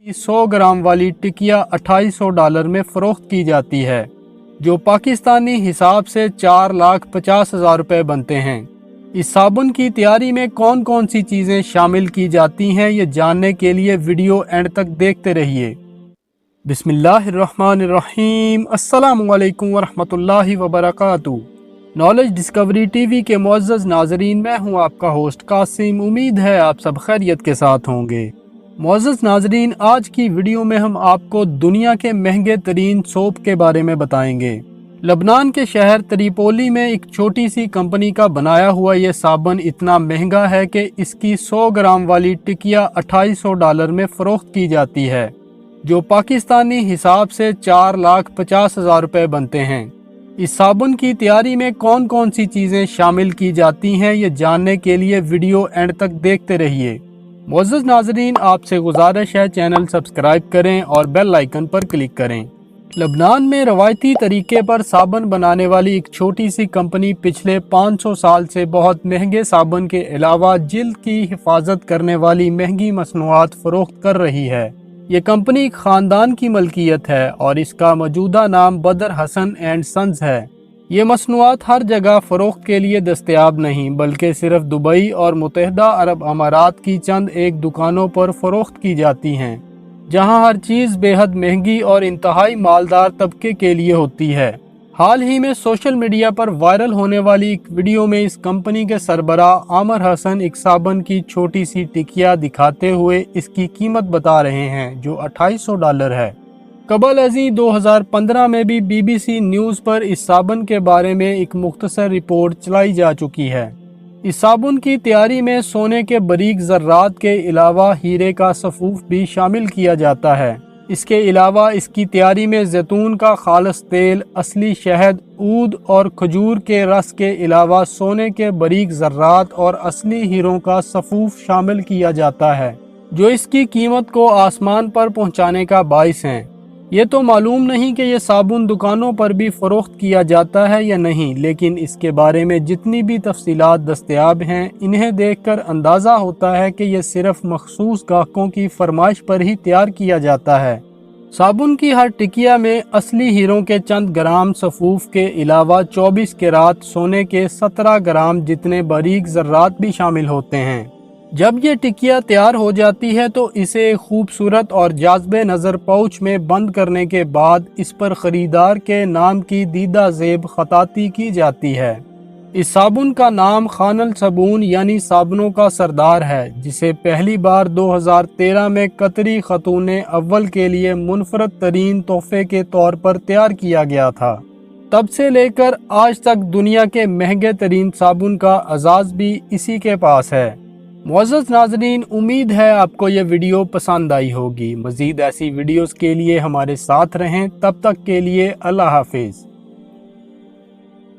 की 100 ग्राम वाली टिकिया $2800 में फ़रोख्त की जाती है, जो पाकिस्तानी हिसाब से 4,50,000 रुपये बनते हैं। इस साबुन की तैयारी में कौन कौन सी चीज़ें शामिल की जाती हैं, ये जानने के लिए वीडियो एंड तक देखते रहिए। बिस्मिल्लाहिर्रहमानिर्रहीम। अस्सलामुअलैकुम वरहमतुल्लाहि वबरकातुहू। नॉलेज डिस्कवरी टीवी के मुअज़्ज़ज़ नाज़रीन, मैं हूं आपका होस्ट कासिम। उम्मीद है आप सब खैरियत के साथ होंगे। मुअज़्ज़ज़ नाज़रीन, आज की वीडियो में हम आपको दुनिया के महंगे तरीन सोप के बारे में बताएंगे। लबनान के शहर त्रिपोली में एक छोटी सी कंपनी का बनाया हुआ ये साबुन इतना महंगा है कि इसकी 100 ग्राम वाली टिकिया $2800 में फ़रोख्त की जाती है, जो पाकिस्तानी हिसाब से 4,50,000 रुपये बनते हैं। इस साबुन की तैयारी में कौन कौन सी चीज़ें शामिल की जाती हैं, ये जानने के लिए वीडियो एंड तक देखते रहिए। मुअज़्ज़ज़ नाज़रीन, आपसे गुजारिश है चैनल सब्सक्राइब करें और बेल आइकन पर क्लिक करें। लबनान में रवायती तरीके पर साबुन बनाने वाली एक छोटी सी कंपनी पिछले 500 साल से बहुत महंगे साबुन के अलावा जिल्द की हिफाजत करने वाली महंगी मसनूआत फ़रोख्त कर रही है। ये कंपनी एक ख़ानदान की मलकियत है और इसका मौजूदा नाम बदर हसन एंड सन्स है। ये मसनूआत हर जगह फ़रोख्त के लिए दस्तयाब नहीं, बल्कि सिर्फ दुबई और मुत्तहिदा अरब अमारात की चंद एक दुकानों पर फ़रोख्त की जाती हैं, जहां हर चीज़ बेहद महंगी और इंतहाई मालदार तबके के लिए होती है। हाल ही में सोशल मीडिया पर वायरल होने वाली एक वीडियो में इस कंपनी के सरबराह आमिर हसन एक साबुन की छोटी सी टिकिया दिखाते हुए इसकी कीमत बता रहे हैं, जो $2800 है। कबल अज़ीं 2015 में भी BBC न्यूज़ पर इस साबुन के बारे में एक मुख्तसर रिपोर्ट चलाई जा चुकी है। इस साबुन की तैयारी में सोने के बारीक ज़र्रात के अलावा हीरे का सफ़ूफ भी शामिल किया जाता है। इसके अलावा इसकी तैयारी में जैतून का खालिस तेल, असली शहद, ऊद और खजूर के रस के अलावा सोने के बारीक ज़र्रात और असली हीरों का सफ़ूफ शामिल किया जाता है, जो इसकी कीमत को आसमान पर पहुंचाने का बाइस हैं। ये तो मालूम नहीं कि ये साबुन दुकानों पर भी फ़रोख्त किया जाता है या नहीं, लेकिन इसके बारे में जितनी भी तफसीलात दस्तयाब हैं, इन्हें देखकर अंदाज़ा होता है कि ये सिर्फ मखसूस गाहकों की फरमाइश पर ही तैयार किया जाता है। साबुन की हर टिकिया में असली हीरों के चंद ग्राम सफ़ूफ के अलावा 24 कैरात सोने के 17 ग्राम जितने बारीक ज़र्रात भी शामिल होते हैं। जब ये टिकिया तैयार हो जाती है तो इसे एक खूबसूरत और जाज़बे नज़र पाउच में बंद करने के बाद इस पर ख़रीदार के नाम की दीदा ज़ेब ख़ताती की जाती है। इस साबुन का नाम खानल सबून यानी साबुनों का सरदार है, जिसे पहली बार 2013 में कतरी खतून अव्वल के लिए मुनफरद तरीन तोहफे के तौर पर तैयार किया गया था। तब से लेकर आज तक दुनिया के महंगे तरीन साबुन का एजाज़ भी इसी के पास है। मुअज़्ज़ज़ नाज़रीन, उम्मीद है आपको ये वीडियो पसंद आई होगी। मज़ीद ऐसी वीडियोस के लिए हमारे साथ रहें। तब तक के लिए अल्लाह हाफ़िज़।